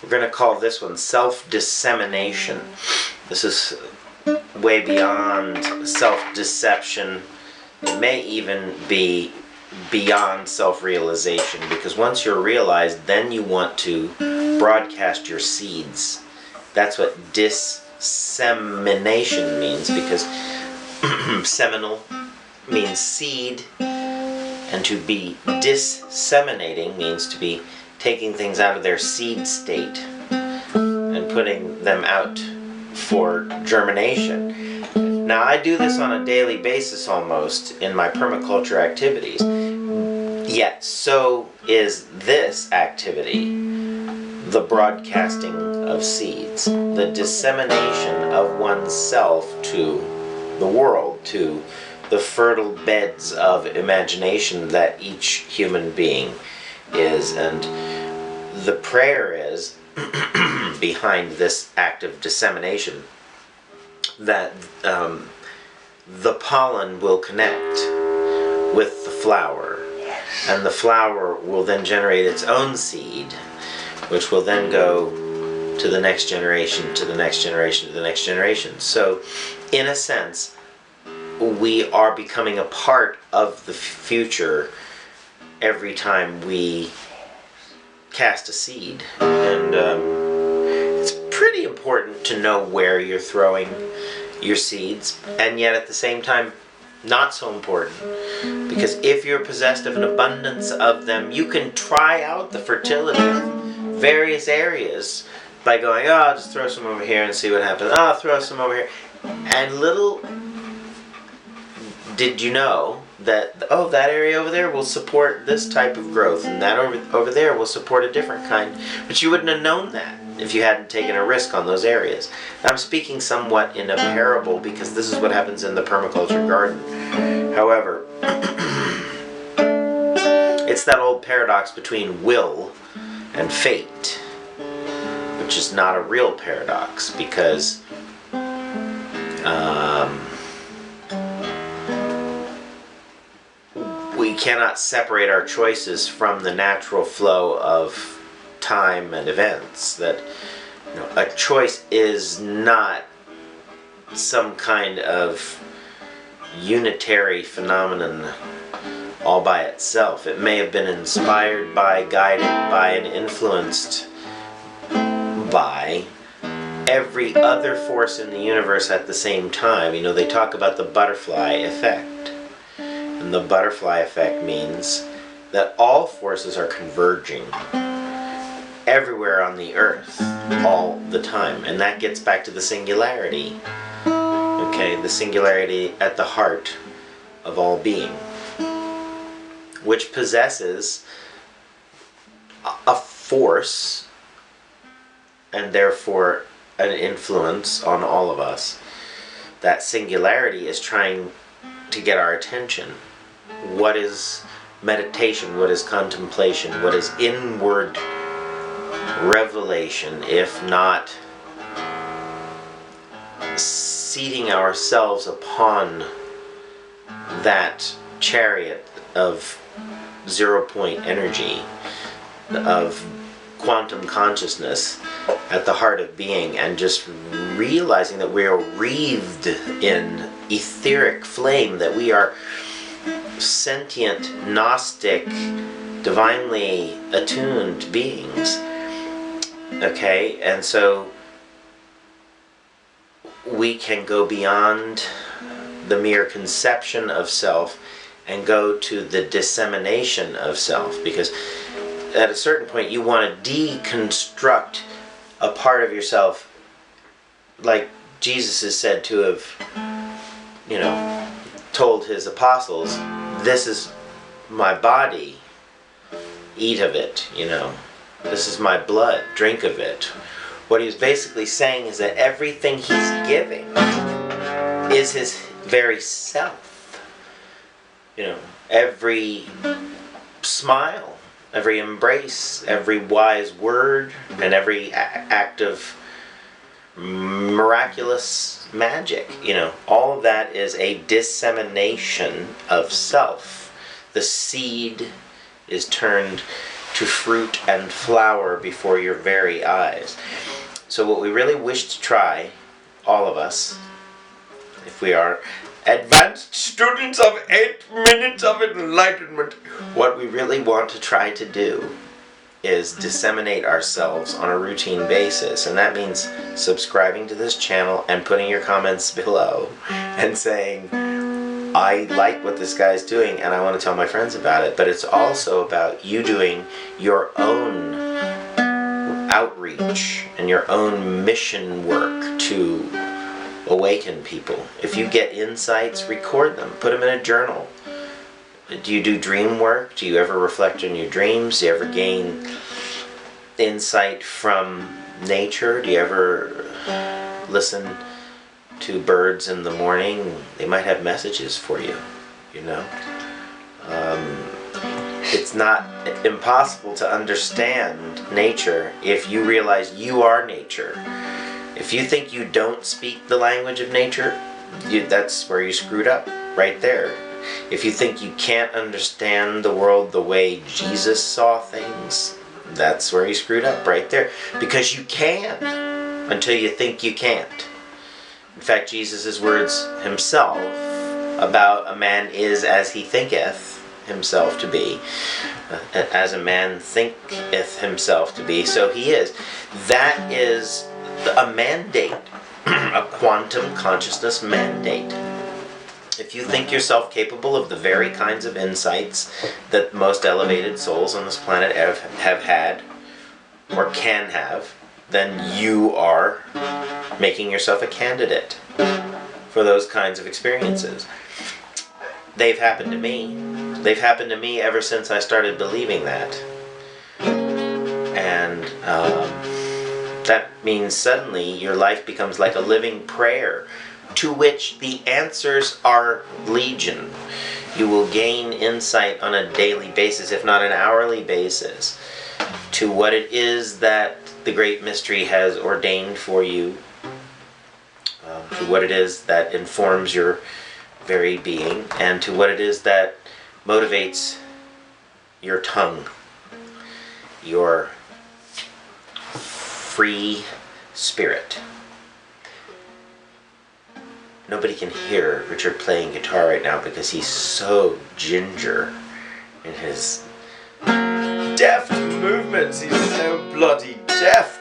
We're going to call this one Self-Dissemination. This is way beyond self-deception. It may even be beyond self-realization, because once you're realized, then you want to broadcast your seeds. That's what dissemination means, because seminal means seed, and to be disseminating means to be taking things out of their seed state and putting them out for germination. Now, I do this on a daily basis almost in my permaculture activities, yet so is this activity, the broadcasting of seeds, the dissemination of oneself to the world, to the fertile beds of imagination that each human being is. And the prayer is behind this act of dissemination that the pollen will connect with the flower, and the flower will then generate its own seed, which will then go to the next generation, to the next generation, to the next generation. So, in a sense, we are becoming a part of the future every time we cast a seed. And it's pretty important to know where you're throwing your seeds, and yet at the same time not so important, because if you're possessed of an abundance of them, you can try out the fertility of various areas by going, oh, I'll just throw some over here and see what happens. Oh, I'll throw some over here. And little did you know that, oh, that area over there will support this type of growth, and that over there will support a different kind. But you wouldn't have known that if you hadn't taken a risk on those areas. I'm speaking somewhat in a parable, because this is what happens in the permaculture garden. However, it's that old paradox between will and fate, which is not a real paradox, because we cannot separate our choices from the natural flow of time and events. That, you know, a choice is not some kind of unitary phenomenon all by itself. It may have been inspired by, guided by, and influenced by every other force in the universe at the same time. You know, they talk about the butterfly effect. And the butterfly effect means that all forces are converging everywhere on the earth all the time. And that gets back to the singularity. Okay, the singularity at the heart of all being, which possesses a force and therefore an influence on all of us. That singularity is trying to get our attention. What is meditation? What is contemplation? What is inward revelation, if not seating ourselves upon that chariot of zero-point energy, of quantum consciousness at the heart of being, and just realizing that we are wreathed in etheric flame, that we are sentient, Gnostic, divinely attuned beings. Okay, and so we can go beyond the mere conception of self and go to the dissemination of self, because at a certain point you want to deconstruct a part of yourself, like Jesus is said to have, you know, told his apostles, this is my body, eat of it, you know, this is my blood, drink of it. What he was basically saying is that everything he's giving is his very self. You know, every smile, every embrace, every wise word, and every act of miraculous magic, you know, all of that is a dissemination of self. The seed is turned to to fruit and flower before your very eyes. So what we really wish to try, all of us, if we are advanced students of 8 minutes of enlightenment, what we really want to try to do is disseminate ourselves on a routine basis. And that means subscribing to this channel and putting your comments below and saying, I like what this guy's doing and I want to tell my friends about it. But it's also about you doing your own outreach and your own mission work to awaken people. If you get insights, record them, put them in a journal. Do you do dream work? Do you ever reflect on your dreams? Do you ever gain insight from nature? Do you ever listen to birds in the morning? They might have messages for you, you know? It's not impossible to understand nature if you realize you are nature. If you think you don't speak the language of nature, that's where you screwed up, right there. If you think you can't understand the world the way Jesus saw things, that's where you screwed up, right there. Because you can, until you think you can't. In fact, Jesus' words himself about a man is as he thinketh himself to be. As a man thinketh himself to be, so he is. That is a mandate, a quantum consciousness mandate. If you think yourself capable of the very kinds of insights that most elevated souls on this planet have had or can have, then you are making yourself a candidate for those kinds of experiences. They've happened to me. They've happened to me ever since I started believing that. And that means suddenly your life becomes like a living prayer to which the answers are legion. You will gain insight on a daily basis, if not an hourly basis, to what it is that the Great Mystery has ordained for you, to what it is that informs your very being, and to what it is that motivates your tongue, your free spirit. Nobody can hear Richard playing guitar right now because he's so ginger in his deft movements. He's so bloody deft.